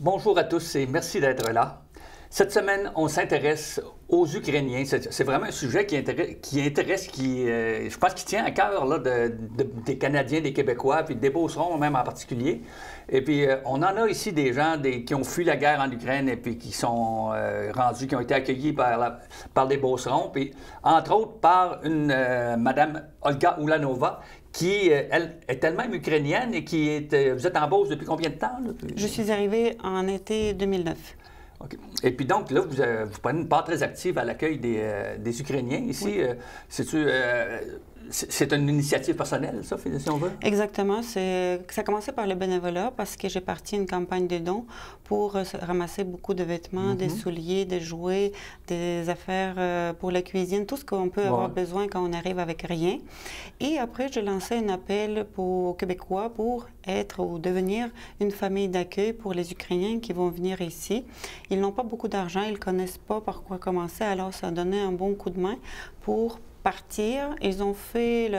Bonjour à tous et merci d'être là. Cette semaine, on s'intéresse aux Ukrainiens. C'est vraiment un sujet qui intéresse, je pense, qui tient à cœur là, des Canadiens, des Québécois, puis des Beaucerons même en particulier. Et puis, on en a ici des gens qui ont fui la guerre en Ukraine et puis qui sont rendus, qui ont été accueillis par des Beaucerons, puis entre autres par une Madame Olga Ulanova, qui, elle, est elle-même ukrainienne et qui est... Vous êtes en Beauce depuis combien de temps? Là? Je suis arrivée en été 2009. Okay. Et puis donc, là, vous prenez une part très active à l'accueil des Ukrainiens ici. Oui. C'est une initiative personnelle, ça, si on veut? Exactement. Ça a commencé par le bénévolat parce que j'ai parti une campagne de dons pour ramasser beaucoup de vêtements, des souliers, des jouets, des affaires pour la cuisine, tout ce qu'on peut avoir besoin quand on arrive avec rien. Et après, j'ai lancé un appel aux Québécois pour être ou devenir une famille d'accueil pour les Ukrainiens qui vont venir ici. Ils n'ont pas beaucoup d'argent, ils ne connaissent pas par quoi commencer, alors ça a donné un bon coup de main pour partir. Ils ont fait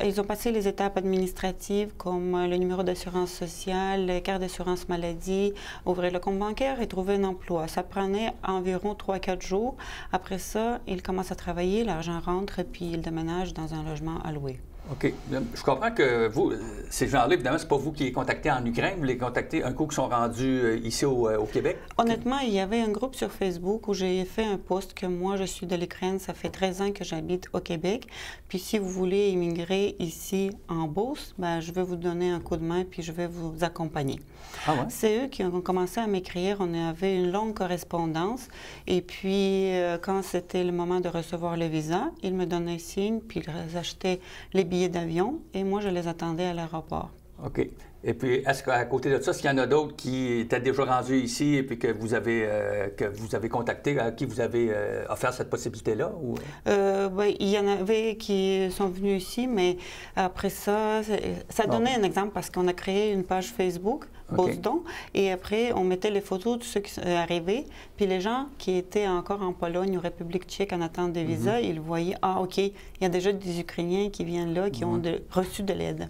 ils ont passé les étapes administratives comme le numéro d'assurance sociale, la carte d'assurance maladie, ouvrir le compte bancaire et trouver un emploi. Ça prenait environ 3-4 jours. Après ça, ils commencent à travailler, l'argent rentre et puis ils déménagent dans un logement alloué. OK. Je comprends que vous, ces gens-là, évidemment, c'est pas vous qui les contactez en Ukraine, vous les contactez un coup qui sont rendus ici au Québec? Honnêtement, il y avait un groupe sur Facebook où j'ai fait un post que moi, je suis de l'Ukraine, ça fait 13 ans que j'habite au Québec. Puis si vous voulez immigrer ici en Beauce, ben, je vais vous donner un coup de main puis je vais vous accompagner. Ah ouais? C'est eux qui ont commencé à m'écrire, on avait une longue correspondance. Et puis, quand c'était le moment de recevoir le visa, ils me donnaient signe, puis ils achetaient les billets d'avion et moi, je les attendais à l'aéroport. OK. Et puis, est-ce qu'à côté de ça, est-ce qu'il y en a d'autres qui étaient déjà rendus ici et puis que vous avez contacté, à qui vous avez offert cette possibilité-là? Ou... Ben, il y en avait qui sont venus ici, mais après ça, ça donnait un exemple parce qu'on a créé une page Facebook, Beauce Dons, et après, on mettait les photos de ceux qui sont arrivés, puis les gens qui étaient encore en Pologne ou République tchèque en attente de visa, ils voyaient, ah, OK, il y a déjà des Ukrainiens qui viennent là, qui ont reçu de l'aide.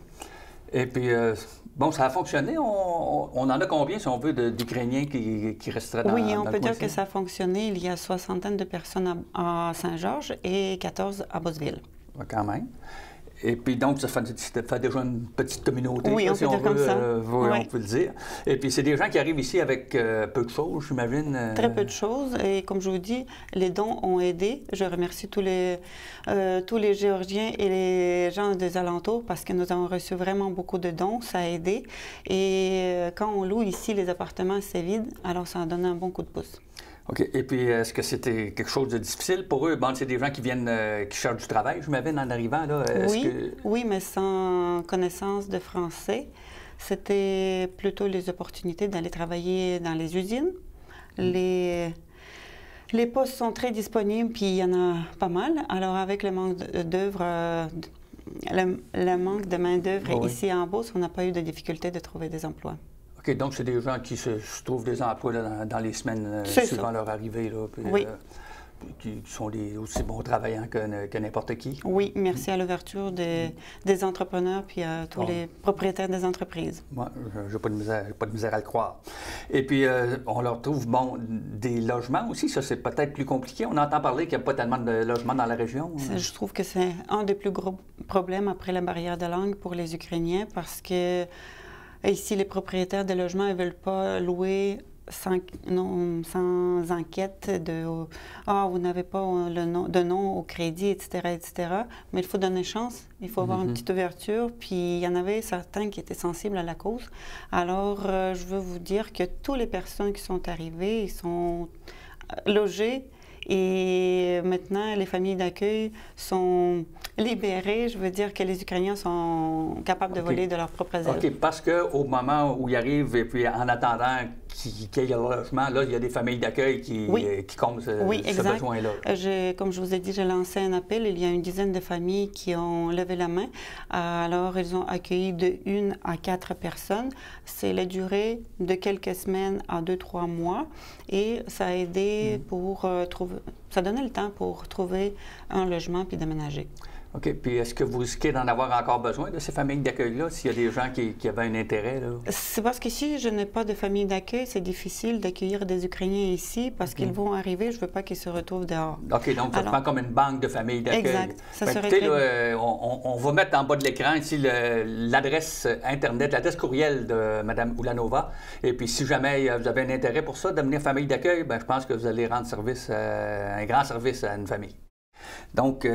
Et puis, bon, ça a fonctionné. On en a combien, si on veut, d'Ukrainiens qui resteraient dans le coin? Oui, on peut dire que ça a fonctionné. Il y a 60 de personnes à Saint-Georges et 14 à Beauceville. Quand même. Et puis donc, ça fait déjà une petite communauté, oui, là, on si peut dire comme ça. On peut le dire. Et puis, c'est des gens qui arrivent ici avec peu de choses, j'imagine. Très peu de choses. Et comme je vous dis, les dons ont aidé. Je remercie tous les Géorgiens et les gens des alentours parce que nous avons reçu vraiment beaucoup de dons. Ça a aidé. Et quand on loue ici, les appartements, c'est vide. Alors, ça a donné un bon coup de pouce. OK. Et puis, est-ce que c'était quelque chose de difficile pour eux? Bon, c'est des gens qui viennent, qui cherchent du travail, j'imagine, en arrivant, là. Oui, mais sans connaissance de français. C'était plutôt les opportunités d'aller travailler dans les usines. Les postes sont très disponibles, puis il y en a pas mal. Alors, avec le manque d'œuvre, le manque de main-d'œuvre ici en Beauce, on n'a pas eu de difficulté de trouver des emplois. OK, donc c'est des gens qui se trouvent des emplois là, dans les semaines suivant leur arrivée, là, puis, qui sont aussi bons travaillants que n'importe qui. Oui, merci à l'ouverture des entrepreneurs puis à tous les propriétaires des entreprises. Moi, je n'ai pas de misère à le croire. Et puis, on leur trouve, bon, des logements aussi. Ça, c'est peut-être plus compliqué. On entend parler qu'il n'y a pas tellement de logements dans la région. Je trouve que c'est un des plus gros problèmes après la barrière de langue pour les Ukrainiens parce que ici, les propriétaires de logements ne veulent pas louer sans enquête de « Ah, vous n'avez pas de nom au crédit, etc., etc. » Mais il faut donner chance, il faut avoir une petite ouverture. Puis il y en avait certains qui étaient sensibles à la cause. Alors, je veux vous dire que toutes les personnes qui sont arrivées, ils sont logées. Et maintenant, les familles d'accueil sont libérées. Je veux dire que les Ukrainiens sont capables de voler de leurs propres ailes. OK, parce qu'au moment où ils arrivent, et puis en attendant qu'il y ait le logement, là, il y a des familles d'accueil qui comptent ce besoin-là. Comme je vous ai dit, j'ai lancé un appel. Il y a une dizaine de familles qui ont levé la main. Alors, ils ont accueilli de 1 à 4 personnes. C'est la durée de quelques semaines à 2-3 mois. Et ça a aidé pour trouver... Ça donnait le temps pour trouver un logement puis déménager. OK. Puis est-ce que vous risquez d'en avoir encore besoin de ces familles d'accueil-là, s'il y a des gens qui avaient un intérêt? C'est parce que si je n'ai pas de famille d'accueil, c'est difficile d'accueillir des Ukrainiens ici parce qu'ils vont arriver, je ne veux pas qu'ils se retrouvent dehors. OK, donc ça prend comme une banque de familles d'accueil. Exact. Ça serait écoutez, là, on va mettre en bas de l'écran ici l'adresse Internet, l'adresse courriel de Mme Ulanova. Et puis si jamais vous avez un intérêt pour ça, d'amener famille d'accueil, ben, je pense que vous allez rendre service, un grand service à une famille. Donc,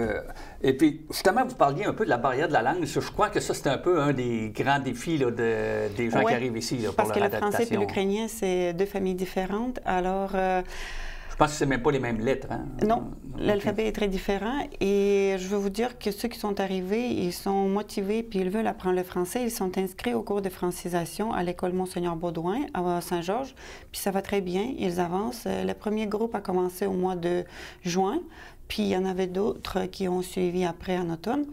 et puis, justement, vous parliez un peu de la barrière de la langue. Je crois que ça, c'est un peu un des grands défis là, des gens qui arrivent ici là, pour parce que le français et l'ukrainien, c'est deux familles différentes. Alors... je pense que ce n'est même pas les mêmes lettres. Hein? Non, l'alphabet est très différent. Et je veux vous dire que ceux qui sont arrivés, ils sont motivés puis ils veulent apprendre le français. Ils sont inscrits au cours de francisation à l'école Monseigneur Baudouin à Saint-Georges. Puis ça va très bien, ils avancent. Le premier groupe a commencé au mois de juin. Puis il y en avait d'autres qui ont suivi après en automne.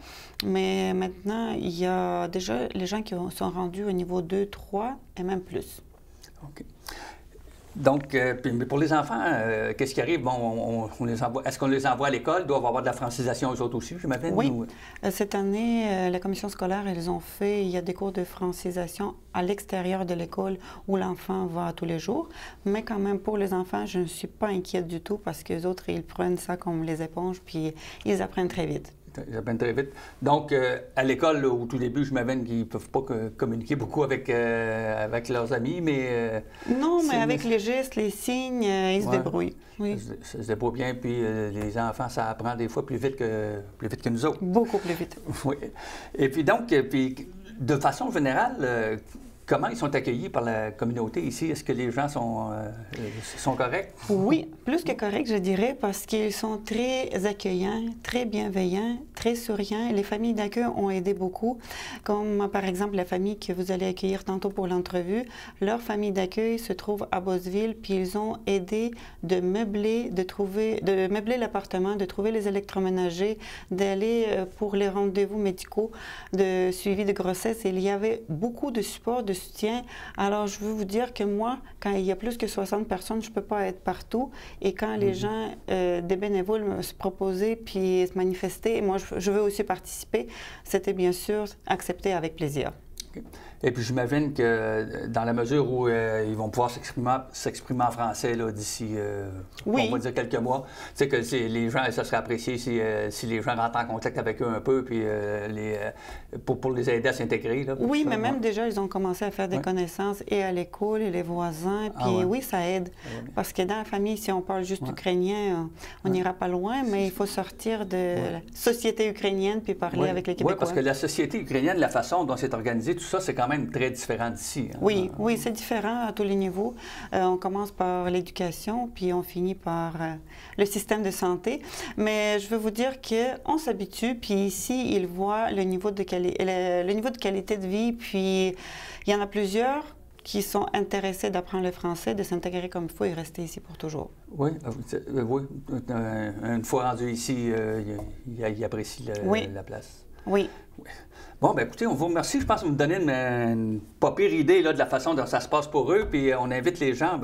Mais maintenant, il y a déjà les gens qui sont rendus au niveau 2, 3 et même plus. OK. Donc, mais pour les enfants, qu'est-ce qui arrive? Bon, on les envoie. Est-ce qu'on les envoie à l'école? Ils doivent avoir de la francisation eux autres aussi, j'imagine? Oui. Cette année, la commission scolaire, ils ont fait, il y a des cours de francisation à l'extérieur de l'école où l'enfant va tous les jours. Mais quand même, pour les enfants, je ne suis pas inquiète du tout parce que les autres, ils prennent ça comme les éponges puis ils apprennent très vite. Ils apprennent très vite. Donc, à l'école, au tout début, je m'avais qu'ils ne peuvent pas communiquer beaucoup avec leurs amis, mais... non, mais avec les gestes, les signes, ils se débrouillent. Oui. Ça se débrouille bien, puis les enfants, ça apprend des fois plus vite que nous autres. Beaucoup plus vite. Oui. Et puis donc, de façon générale, comment ils sont accueillis par la communauté ici? Est-ce que les gens sont corrects? Oui, plus que corrects, je dirais, parce qu'ils sont très accueillants, très bienveillants, très souriants. Les familles d'accueil ont aidé beaucoup, comme par exemple la famille que vous allez accueillir tantôt pour l'entrevue. Leur famille d'accueil se trouve à Beauceville, puis ils ont aidé de meubler l'appartement, de trouver les électroménagers, d'aller pour les rendez-vous médicaux de suivi de grossesse. Il y avait beaucoup de support, de soutien. Alors, je veux vous dire que moi, quand il y a plus que 60 personnes, je ne peux pas être partout. Et quand les gens, des bénévoles, se proposaient puis se manifestaient, moi, je veux aussi participer, c'était bien sûr accepté avec plaisir. Okay. Et puis, j'imagine que dans la mesure où ils vont pouvoir s'exprimer en français d'ici, on va dire quelques mois, tu sais que les gens, ça serait apprécié si les gens rentrent en contact avec eux un peu, puis pour les aider à s'intégrer. Oui, mais même déjà, ils ont commencé à faire des connaissances et à l'école et les voisins, puis oui, ça aide. Parce que dans la famille, si on parle juste ukrainien, on n'ira pas loin, mais il faut sortir de la société ukrainienne puis parler avec les Québécois. Oui, parce que la société ukrainienne, la façon dont c'est organisé, tout ça, c'est quand même très différent d'ici. Hein? Oui, oui, c'est différent à tous les niveaux. On commence par l'éducation, puis on finit par le système de santé. Mais je veux vous dire qu'on s'habitue, puis ici, ils voient le niveau de qualité de vie, puis il y en a plusieurs qui sont intéressés d'apprendre le français, de s'intégrer comme il faut et rester ici pour toujours. Oui, oui. Une fois rendu ici, il apprécie la place. Oui. Bon, bien écoutez, on vous remercie. Je pense que vous me donnez une pas pire idée de la façon dont ça se passe pour eux. Puis on invite les gens,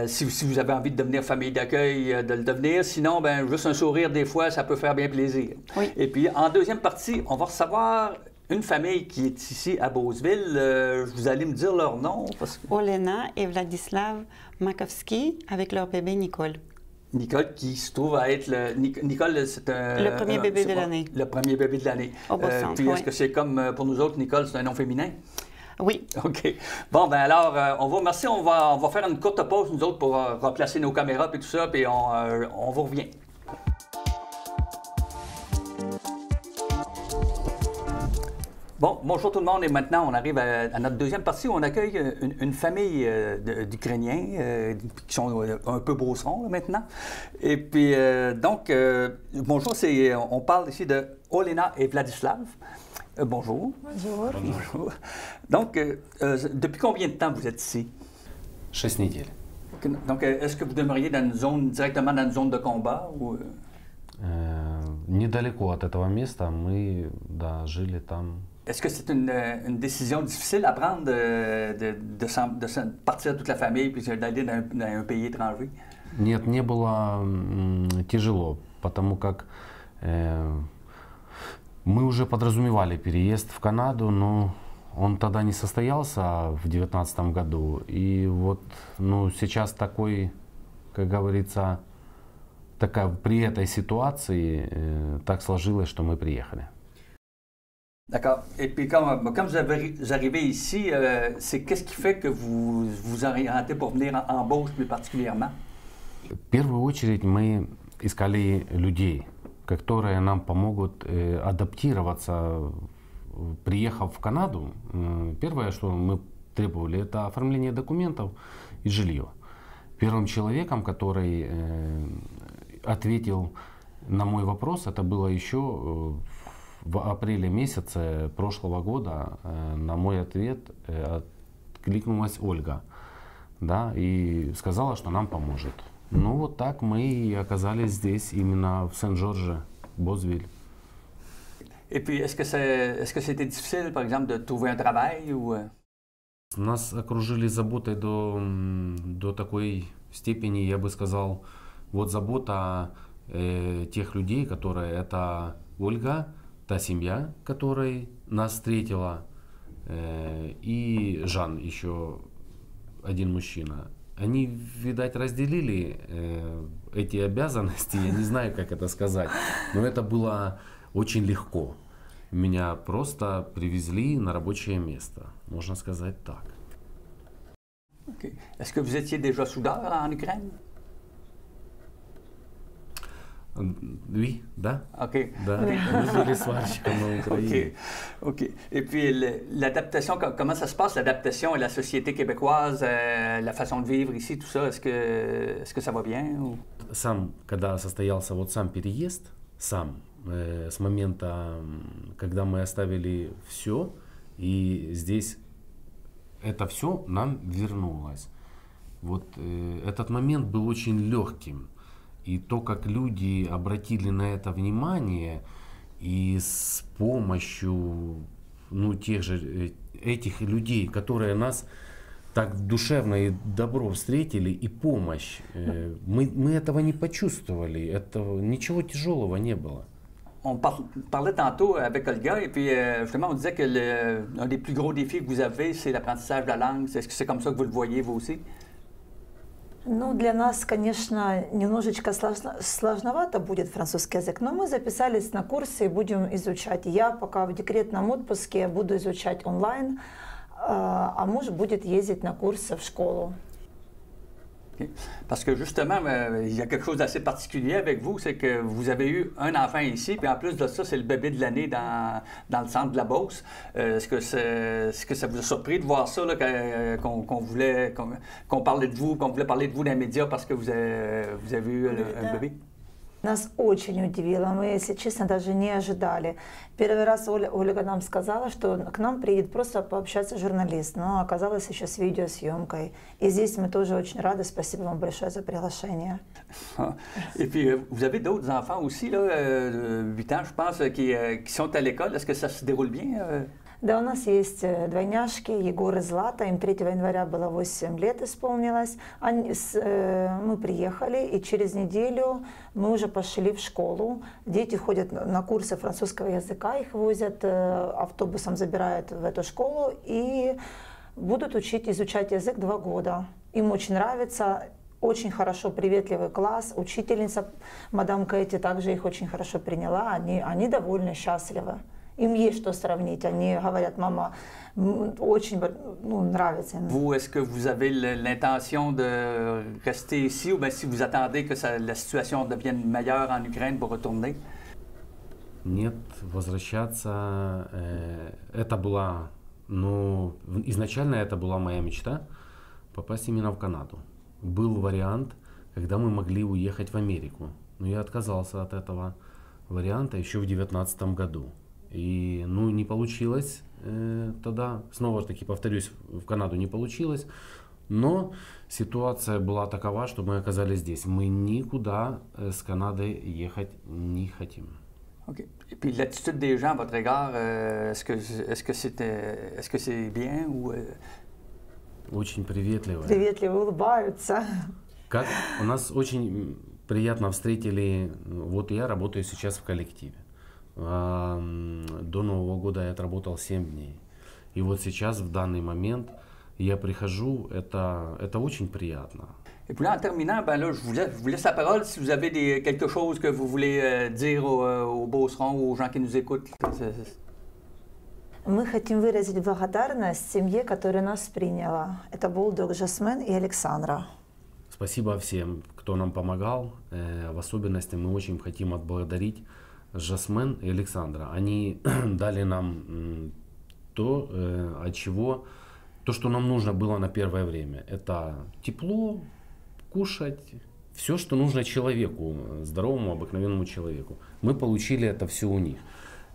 si vous avez envie de devenir famille d'accueil, de le devenir. Sinon, juste un sourire des fois, ça peut faire bien plaisir. Oui. Et puis en deuxième partie, on va recevoir une famille qui est ici à Beauceville. Vous allez me dire leur nom. Olena et Vladislav Makovski avec leur bébé Nicole. Nicole, qui se trouve à être Nicole, c'est le premier bébé de l'année. Le premier bébé de l'année. Puis est-ce que c'est comme pour nous autres, Nicole, c'est un nom féminin? Oui. OK. Bon, alors, on vous remercie. On va faire une courte pause, nous autres, pour replacer nos caméras et tout ça, puis on vous revient. Bon, bonjour tout le monde, et maintenant on arrive à notre deuxième partie où on accueille une famille d'Ukrainiens qui sont un peu beaucerons maintenant. Et puis, bonjour, on parle ici de Olena et Vladislav. Bonjour. Bonjour. Bonjour. Donc, depuis combien de temps vous êtes ici? 6 недель. Donc, est-ce que vous demeuriez directement dans une zone de combat? Ou... Недалеко от этого места, мы жили там. Est-ce que c'est une décision difficile à prendre de partir toute la famille puis d'aller dans un pays étranger? Нет, не было тяжело, потому как Мы уже подразумевали переезд в Канаду, но он тогда не состоялся в 2019 году. И вот ну, сейчас такой, как говорится, при этой ситуации так сложилось, что мы приехали. D'accord. Et puis, quand vous arrivez ici, qu'est-ce qui fait que vous vous orientez pour venir en Beauce plus particulièrement? В первую очередь мы искали людей, которые нам помогут адаптироваться. Приехав в Канаду, первое, что мы требовали, это оформление документов и жилье. Первым человеком, который ответил на мой вопрос, это было еще в апреле месяце прошлого года. На мой ответ откликнулась Ольга, да, и сказала, что нам поможет. Ну вот так мы и оказались здесь, именно в Сен-Жорже, Beauceville. Et puis, est-ce que c'était difficile, par exemple, de trouver un travail ou... Нас окружили заботой до такой степени, я бы сказал, вот забота тех людей, которые, это Ольга, та семья, которая нас встретила, и Жан, еще один мужчина. Они, видать, разделили эти обязанности, я не знаю, как это сказать, но это было очень легко. Меня просто привезли на рабочее место, можно сказать так. Okay. Est-ce que vous étiez déjà soudeur en Ukraine? Oui, да. OK. Да, мы были сварщиком на Украине. OK. Et puis, l'adaptation, comment ça se passe, l'adaptation à la société québécoise, la façon de vivre ici, tout ça, est-ce que ça va bien? Ou... Сам, когда состоялся вот сам переезд, с момента, когда мы оставили все, и здесь это все нам вернулось. Вот этот момент был очень легким. И то, как люди обратили на это внимание, и с помощью тех же этих людей, которые нас так душевно и добро встретили, и помощь, мы этого не почувствовали, ничего тяжелого не было. On parlait tantôt avec Olga, et puis justement, on disait que l'un des plus gros défis que vous avez, c'est l'apprentissage de la langue. Est-ce que c'est comme ça que vous le voyez, vous aussi? Ну, для нас, конечно, немножечко сложновато будет французский язык, но мы записались на курсы и будем изучать. Я пока в декретном отпуске буду изучать онлайн, а муж будет ездить на курсы в школу. Okay. Parce que justement, il y a quelque chose d'assez particulier avec vous, c'est que vous avez eu un enfant ici, puis en plus de ça, c'est le bébé de l'année dans le centre de la Beauce. Est-ce que ça vous a surpris de voir ça, qu'on parlait de vous, qu'on voulait parler de vous dans les médias parce que vous avez eu un bébé? Нас очень удивило, мы, если честно, даже не ожидали. Первый раз Ольга нам сказала, что к нам приедет просто пообщаться журналист, но оказалось еще с видеосъемкой. И здесь мы тоже очень рады, спасибо вам большое за приглашение. Et puis, vous avez d'autres enfants aussi, là, 8 ans, je pense, qui sont à l'école. Est-ce que ça se déroule bien? Да, у нас есть двойняшки, Егор и Злата, им 3 января было 8 лет исполнилось. Мы приехали, и через неделю мы уже пошли в школу. Дети ходят на курсы французского языка, их возят, автобусом забирают в эту школу и будут изучать язык 2 года. Им очень нравится. Очень хорошо, приветливый класс. Учительница, мадам Кэти, также их очень хорошо приняла. Они довольны, счастливы. Им есть что сравнить. Они говорят, мама, очень нравится. Vous, est-ce que vous avez l'intention de rester ici ou bien si vous attendez que la situation devienne meilleure en Ukraine pour retourner? Нет, возвращаться, это была, изначально это была моя мечта, попасть именно в Канаду. Был вариант, когда мы могли уехать в Америку, но я отказался от этого варианта еще в 2019 году. И, не получилось тогда, снова же таки повторюсь, в Канаду не получилось, но ситуация была такова, что мы оказались здесь. Мы никуда с Канады ехать не хотим. OK. Et puis l'attitude des gens à votre égard, est-ce que c'est bien ou... Очень приветливая. Приветливо улыбаются. Как у нас очень приятно встретили, вот я работаю сейчас в коллективе. До Нового года я отработал 7 дней. И вот сейчас, в данный момент, я прихожу, это очень приятно. Et puis là, en terminant, ben là, je vous laisse la parole si vous avez quelque chose que vous voulez dire aux Beaucerons ou aux gens qui nous écoutent. Мы хотим выразить благодарность семье, которая нас приняла. Это Булдог, Жасмен и Александра. Спасибо всем, кто нам помогал. В особенности мы очень хотим отблагодарить Жасмен и Александра. Они дали нам то, что нам нужно было на первое время. Это тепло, кушать, все, что нужно человеку, здоровому, обыкновенному человеку. Мы получили это все у них,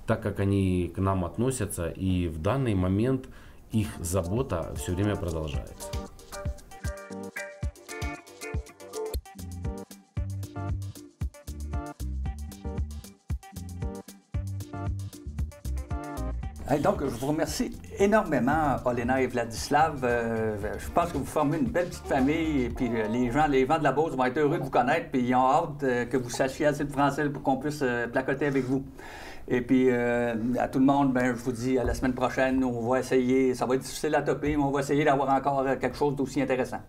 так как они к нам относятся, и в данный момент их забота все время продолжается. Donc, je vous remercie énormément, Olena et Vladislav. Je pense que vous formez une belle petite famille et puis les gens de la Beauce vont être heureux de vous connaître puis ils ont hâte que vous sachiez assez de français pour qu'on puisse placoter avec vous. Et puis, à tout le monde, ben, je vous dis à la semaine prochaine, on va essayer, ça va être difficile à topper, mais on va essayer d'avoir encore quelque chose d'aussi intéressant.